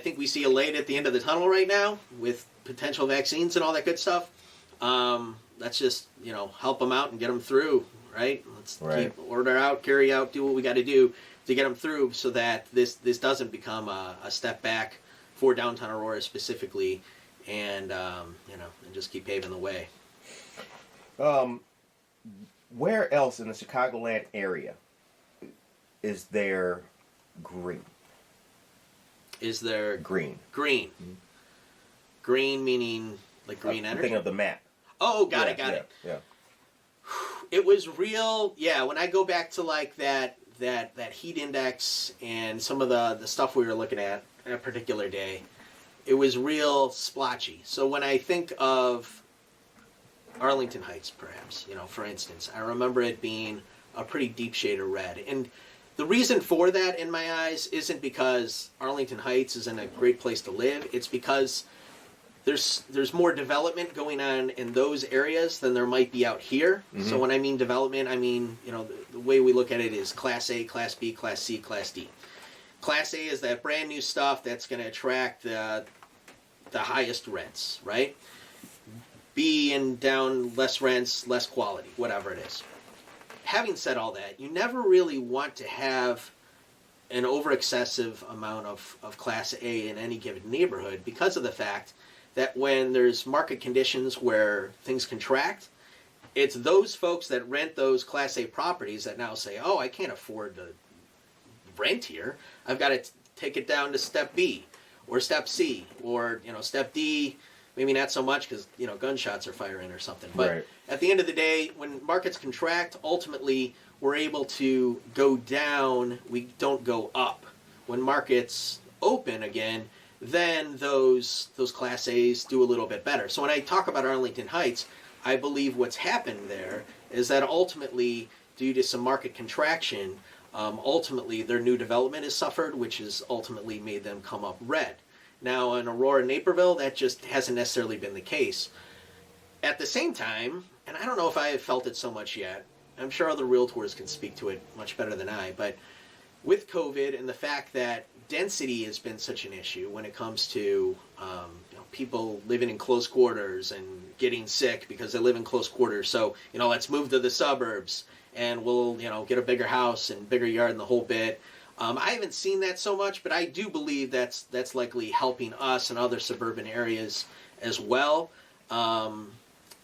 think we see a light at the end of the tunnel right now with potential vaccines and all that good stuff. Let's just help them out and get them through, right? Let's keep order out, carry out, do what we got to do to get them through, so that this doesn't become a step back for downtown Aurora specifically. And and just keep paving the way.
Where else in the Chicagoland area is there green?
Is there
green?
Green. Mm-hmm. Green meaning like green energy.
Thinking of the map.
Oh, got it.
Yeah.
It was real. Yeah, when I go back to like that heat index and some of the stuff we were looking at on a particular day, it was real splotchy. So when I think of Arlington Heights, perhaps, for instance, I remember it being a pretty deep shade of red. And the reason for that, in my eyes, isn't because Arlington Heights isn't a great place to live. It's because there's more development going on in those areas than there might be out here. Mm-hmm. So when I mean development, I mean, the way we look at it is Class A, Class B, Class C, Class D. Class A is that brand new stuff that's going to attract the highest rents, right? B and down, less rents, less quality, whatever it is. Having said all that, you never really want to have an over excessive amount of Class A in any given neighborhood because of the fact that when there's market conditions where things contract, it's those folks that rent those Class A properties that now say, oh, I can't afford to rent here. I've got to take it down to step B or step C or, step D. Maybe not so much because, gunshots are firing or something. But
Right.
at the end of the day, when markets contract, ultimately we're able to go down. We don't go up. When markets open again, then those Class A's do a little bit better. So when I talk about Arlington Heights, I believe what's happened there is that ultimately, due to some market contraction, ultimately their new development has suffered, which has ultimately made them come up red. Now in Aurora, Naperville, that just hasn't necessarily been the case. At the same time, and I don't know if I have felt it so much yet, I'm sure other realtors can speak to it much better than I, but with COVID and the fact that density has been such an issue when it comes to people living in close quarters and getting sick because they live in close quarters. So, let's move to the suburbs and we'll, get a bigger house and bigger yard and the whole bit. I haven't seen that so much, but I do believe that's likely helping us and other suburban areas as well. And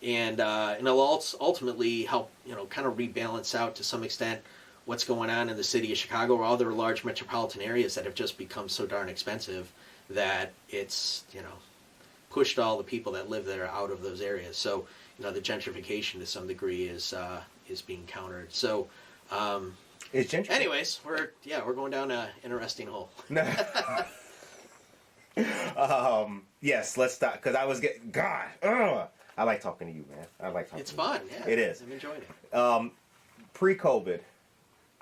it'll ultimately help, kind of rebalance out to some extent what's going on in the city of Chicago or other large metropolitan areas that have just become so darn expensive that it's, pushed all the people that live there out of those areas. So, the gentrification to some degree is being countered. So, anyways, we're going down an interesting hole.
Yes, let's stop because I was getting I like talking to you, man. I like talking.
It's
to
fun.
You.
Yeah,
It is.
I'm enjoying it.
Pre-COVID,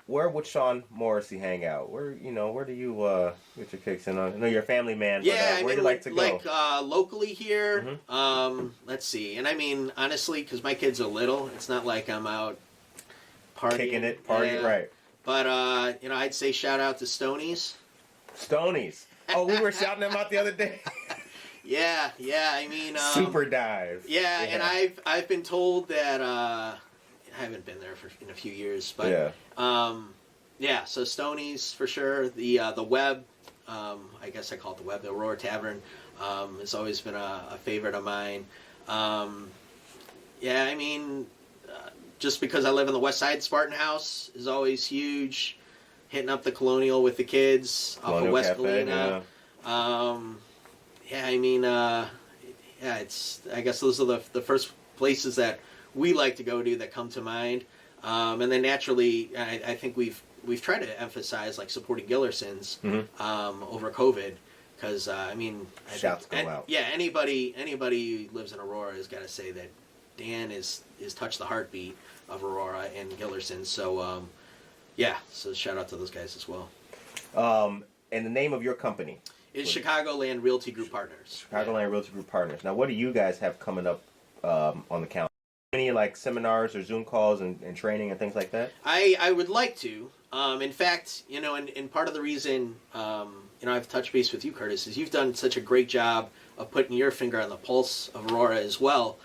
where would Sean Morrissey hang out? Where do you get your kicks in? I know you're a family man, but where do you like to go?
Like locally here.
Mm-hmm.
Let's see, and I mean honestly, because my kids are little, it's not like I'm out partying,
Kicking it, partying, right?
But I'd say shout out to Stonies.
Stonies. Oh, we were shouting them out the other day.
Yeah. I mean,
Super dive.
Yeah, and I've been told that I haven't been there in a few years, but so Stonies for sure. The Web, I guess I call it the Web, the Aurora Tavern, has always been a favorite of mine. I mean, just because I live in the West Side, Spartan House is always huge. Hitting up the Colonial with the kids off of West Galena. It's. I guess those are the first places that we like to go to that come to mind. And then naturally, I think we've tried to emphasize like supporting Gillerson's over COVID because
shouts go out.
Yeah, anybody who lives in Aurora has got to say that Dan is touched the heartbeat of Aurora and Gillerson's. So so shout out to those guys as well.
And the name of your company
is Chicagoland Realty Group Partners.
Chicagoland Realty Group Partners. Now, what do you guys have coming up on the calendar? Any like seminars or Zoom calls and training and things like that?
I would like to. In fact, and part of the reason I've touched base with you, Curtis, is you've done such a great job of putting your finger on the pulse of Aurora as well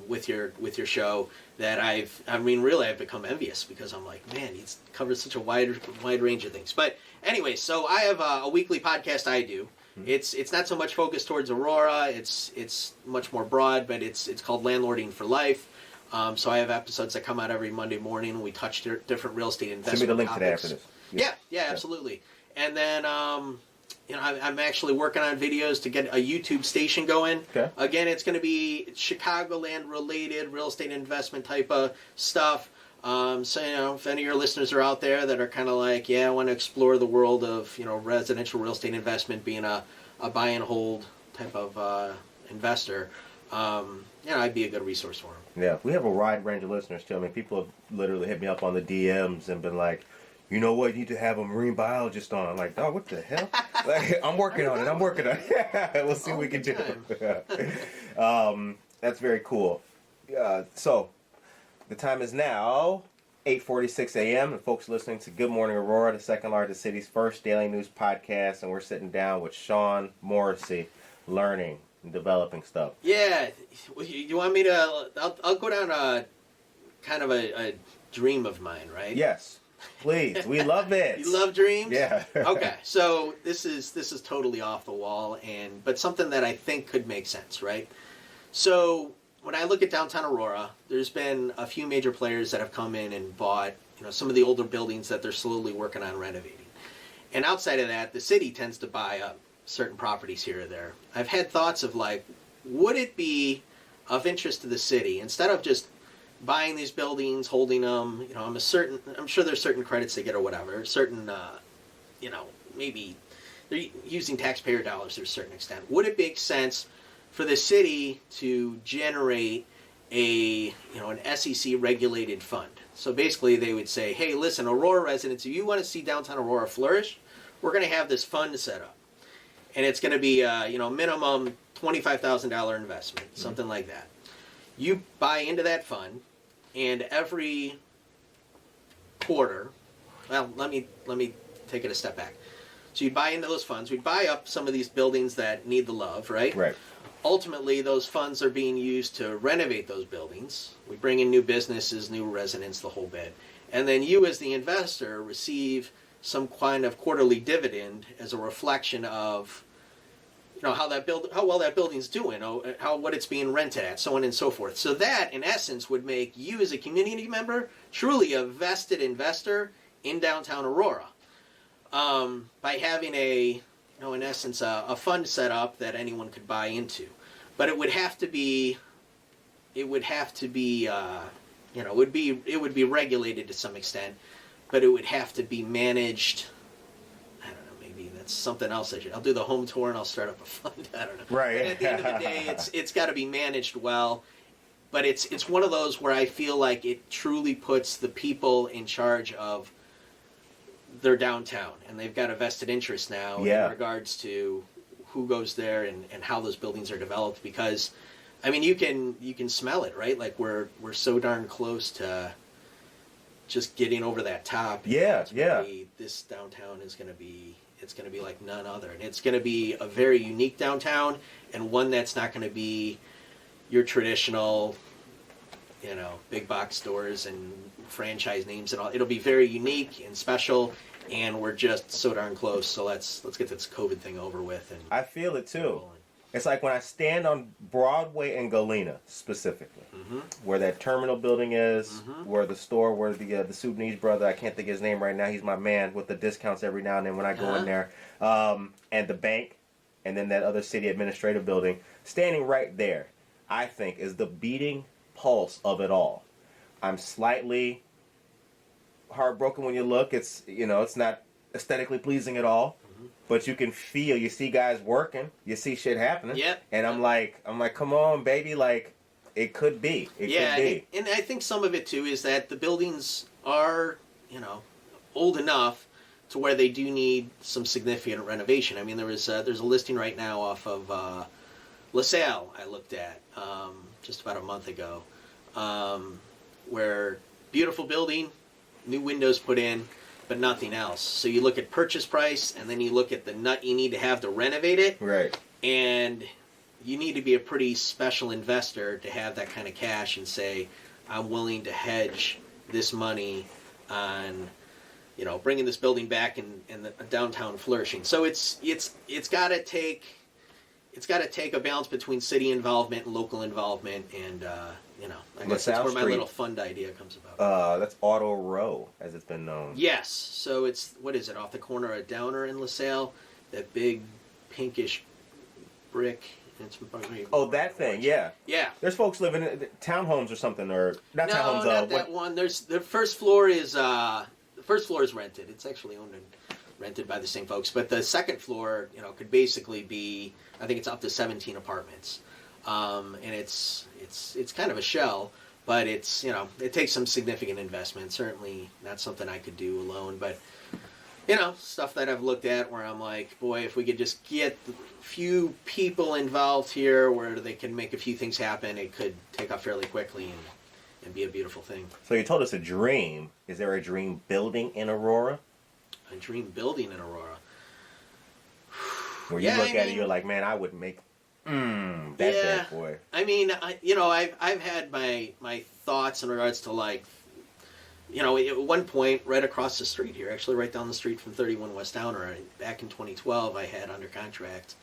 with your show that I've become envious because I'm like, man, he's covered such a wide range of things. But anyway, so I have a weekly podcast I do. It's not so much focused towards Aurora. It's much more broad, but it's called Landlording for Life. So I have episodes that come out every Monday morning, and we touch different real estate investment
Send me the link
topics.
to that after this.
Yeah, absolutely. And then I'm actually working on videos to get a YouTube station going.
Okay.
Again, it's going to be Chicagoland related real estate investment type of stuff. So if any of your listeners are out there that are kind of like, I want to explore the world of residential real estate investment, being a buy and hold type of investor, I'd be a good resource for them.
Yeah, we have a wide range of listeners too. I mean, people have literally hit me up on the DMs and been like, you know what, you need to have a marine biologist on. I'm like, oh, what the hell? Like, I'm working on it. We'll see what we can do. That's very cool. So, the time is now 8:46 a.m. and folks listening to Good Morning Aurora, the second largest city's first daily news podcast, and we're sitting down with Sean Morrissey, learning and developing stuff.
Yeah, you want me to? I'll go down kind of a dream of mine, right?
Yes. Please, we love it.
You love dreams?
Yeah.
Okay, so this is totally off the wall, but something that I think could make sense, right? So when I look at downtown Aurora, there's been a few major players that have come in and bought, some of the older buildings that they're slowly working on renovating. And outside of that, the city tends to buy up certain properties here or there. I've had thoughts of like, would it be of interest to the city, instead of just buying these buildings, holding them, I'm sure there's certain credits they get or whatever, certain, maybe they're using taxpayer dollars to a certain extent. Would it make sense for the city to generate an SEC regulated fund? So basically they would say, hey, listen, Aurora residents, if you want to see downtown Aurora flourish, we're going to have this fund set up. And it's going to be, minimum $25,000 investment, something like that. You buy into that fund, and every quarter, well, let me take it a step back. So you buy into those funds. We'd buy up some of these buildings that need the love, right?
Right.
Ultimately, those funds are being used to renovate those buildings. We bring in new businesses, new residents, the whole bit. And then you, as the investor, receive some kind of quarterly dividend as a reflection of how well that building's doing, what it's being rented at, so on and so forth. So that, in essence, would make you as a community member truly a vested investor in downtown Aurora, by having in essence, a fund set up that anyone could buy into. But it would have to be, it would be regulated to some extent, but it would have to be managed. That's something else. I'll do the home tour and I'll start up a fund. I don't know.
Right.
And at the end of the day, it's got to be managed well. But it's one of those where I feel like it truly puts the people in charge of their downtown, and they've got a vested interest now in regards to who goes there and how those buildings are developed. Because, I mean, you can smell it, right? Like we're so darn close to just getting over that top. This downtown is going to be. It's going to be like none other. And it's going to be a very unique downtown, and one that's not going to be your traditional, big box stores and franchise names and all. It'll be very unique and special, and we're just so darn close. So let's get this COVID thing over with. And
I feel it too. It's like when I stand on Broadway and Galena, specifically, where that terminal building is, where the store, where the Sudanese brother, I can't think of his name right now, he's my man with the discounts every now and then when I go in there, and the bank, and then that other city administrative building, standing right there, I think, is the beating pulse of it all. I'm slightly heartbroken when you look. It's, it's not aesthetically pleasing at all. But you can feel, you see guys working, you see shit happening.
Yep.
And I'm like, come on, baby, like, it could be. It could be.
And I think some of it, too, is that the buildings are, old enough to where they do need some significant renovation. I mean, there's a listing right now off of LaSalle I looked at just about a month ago, where beautiful building, new windows put in, but nothing else. So you look at purchase price, and then you look at the nut you need to have to renovate it.
Right.
And you need to be a pretty special investor to have that kind of cash and say, I'm willing to hedge this money on, bringing this building back and the downtown flourishing. So it's got to take a balance between city involvement and local involvement, and I guess that's where my little fund idea comes about.
That's Auto Row, as it's been known.
Yes. So it's, what is it, off the corner of Downer and LaSalle? That big pinkish brick. It's
that thing, yeah.
Yeah.
There's folks living in townhomes or something, or not townhomes.
No, not that one. There's the first floor is rented. It's actually owned and rented by the same folks. But the second floor, could basically be, I think it's up to 17 apartments. And it's kind of a shell, but it's, it takes some significant investment. Certainly not something I could do alone, but, stuff that I've looked at where I'm like, boy, if we could just get a few people involved here where they can make a few things happen, it could take off fairly quickly and be a beautiful thing.
So you told us a dream. Is there a dream building in Aurora?
A dream building in Aurora.
Where you look at it, you're like, man, I would make that bad boy.
I mean, I've had my thoughts in regards to like at one point, right across the street here, actually right down the street from 31 West Downer, back in 2012, I had under contract,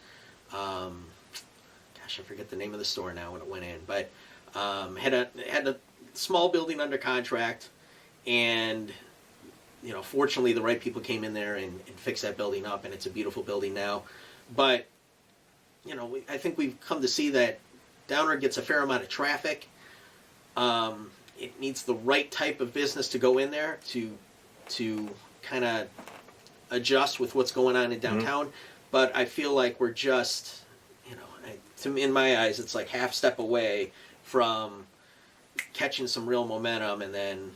gosh, I forget the name of the store now when it went in, but had a small building under contract, and fortunately the right people came in there and fixed that building up, and it's a beautiful building now. But I think we've come to see that Downer gets a fair amount of traffic. It needs the right type of business to go in there to kind of adjust with what's going on in downtown. Mm-hmm. But I feel like we're just, in my eyes, it's like half step away from catching some real momentum, and then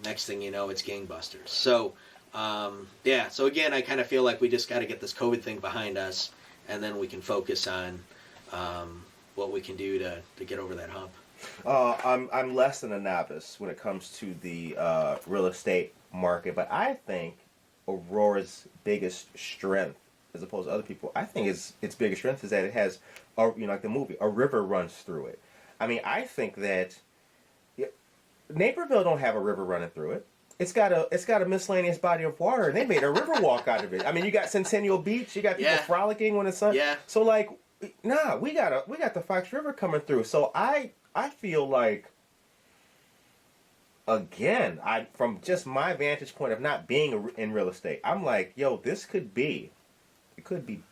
next thing you know, it's gangbusters. So, so again, I kind of feel like we just got to get this COVID thing behind us, and then we can focus on what we can do to get over that hump.
I'm less than a novice when it comes to the real estate market, but I think Aurora's biggest strength, as opposed to other people, I think its biggest strength is that it has, like the movie, a river runs through it. I mean, I think that Naperville don't have a river running through it. It's got a miscellaneous body of water, and they made a river walk out of it. I mean, you got Centennial Beach, you got people frolicking when it's sun.
Yeah.
So like, we got the Fox River coming through. So I feel like, again, from just my vantage point of not being in real estate, I'm like, this could be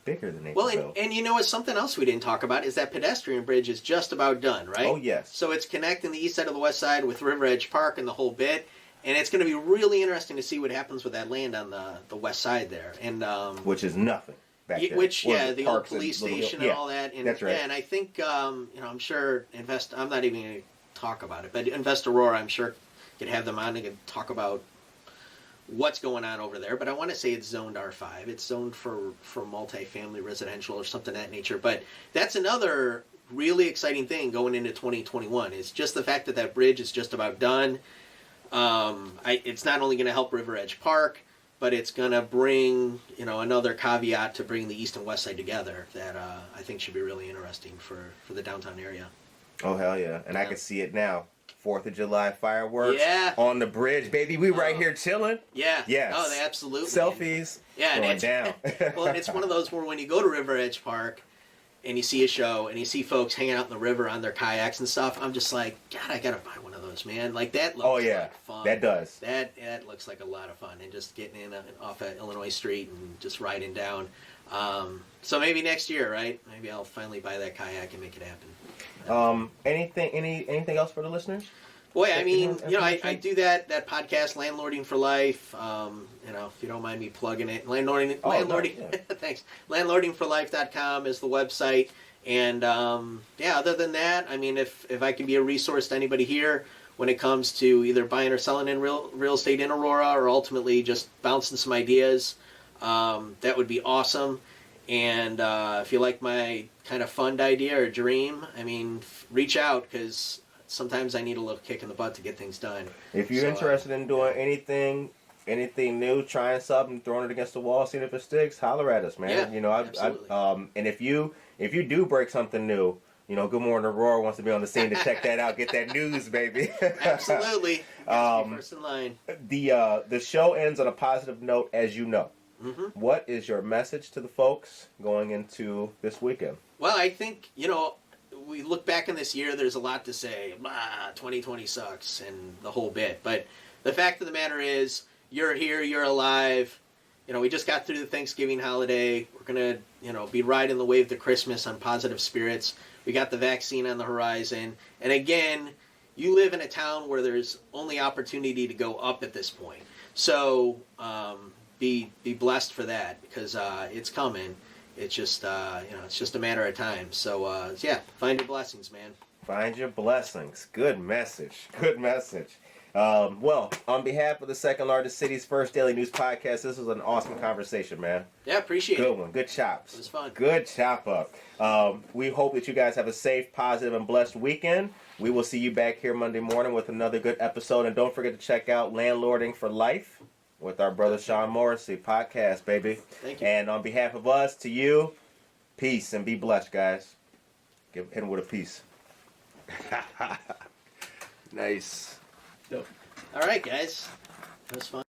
bigger than Naperville.
Well, and it's something else we didn't talk about is that Pedestrian Bridge is just about done, right?
Oh, yes.
So it's connecting the east side of the west side with River Edge Park and the whole bit, and it's going to be really interesting to see what happens with that land on the west side there. And
which is nothing. Back
there. The old police station and all that. And,
that's right.
And I think, I'm sure I'm not even going to talk about it, but Invest Aurora, I'm sure, could have them on and talk about what's going on over there. But I want to say it's zoned R5. It's zoned for multifamily residential or something of that nature. But that's another really exciting thing going into 2021 is just the fact that bridge is just about done. It's not only going to help River Edge Park, but it's going to bring, another caveat to bring the east and west side together that I think should be really interesting for the downtown area.
Oh, hell yeah. And I can see it now. 4th of July fireworks on the bridge. Baby, we right here chilling.
Yeah.
Yes.
Oh, absolutely.
Selfies.
Yeah,
going down.
Well, and it's one of those where when you go to River Edge Park and you see a show and you see folks hanging out in the river on their kayaks and stuff, I'm just like, God, I got to buy one of those, man. Like, that looks like fun.
That does.
That looks like a lot of fun. And just getting in off of Illinois Street and just riding down. So maybe next year, right? Maybe I'll finally buy that kayak and make it happen.
Anything else for the listeners?
Boy, I mean, I do that podcast, Landlording for Life. If you don't mind me plugging it, landlording. Thanks. Landlordingforlife.com is the website, and other than that, I mean, if I can be a resource to anybody here when it comes to either buying or selling in real estate in Aurora, or ultimately just bouncing some ideas, that would be awesome. And if you like my kind of fund idea or dream, I mean, reach out, because sometimes I need a little kick in the butt to get things done.
If you're interested in doing anything new, trying something, throwing it against the wall, seeing if it sticks, holler at us, man.
Yeah, absolutely.
And if you do break something new, Good Morning Aurora wants to be on the scene to check that out, get that news, baby.
Absolutely. First in line.
The show ends on a positive note, as you know.
Mm-hmm.
What is your message to the folks going into this weekend?
Well, I think, we look back in this year, there's a lot to say. 2020 sucks and the whole bit. But the fact of the matter is, you're here, you're alive. We just got through the Thanksgiving holiday. We're going to, be riding the wave to Christmas on positive spirits. We got the vaccine on the horizon. And again, you live in a town where there's only opportunity to go up at this point. So be blessed for that, because it's coming. It's just, it's just a matter of time. So, find your blessings, man.
Find your blessings. Good message. Good message. Well, on behalf of the second largest city's first daily news podcast, this was an awesome conversation, man.
Yeah, appreciate it.
Good one. Good chops.
It was fun.
Good chop up. We hope that you guys have a safe, positive, and blessed weekend. We will see you back here Monday morning with another good episode. And don't forget to check out Landlording for Life with our brother Sean Morrissey podcast, baby.
Thank you.
And on behalf of us, to you, peace and be blessed, guys. Hit him with a peace. Nice.
All right, guys. It was fun.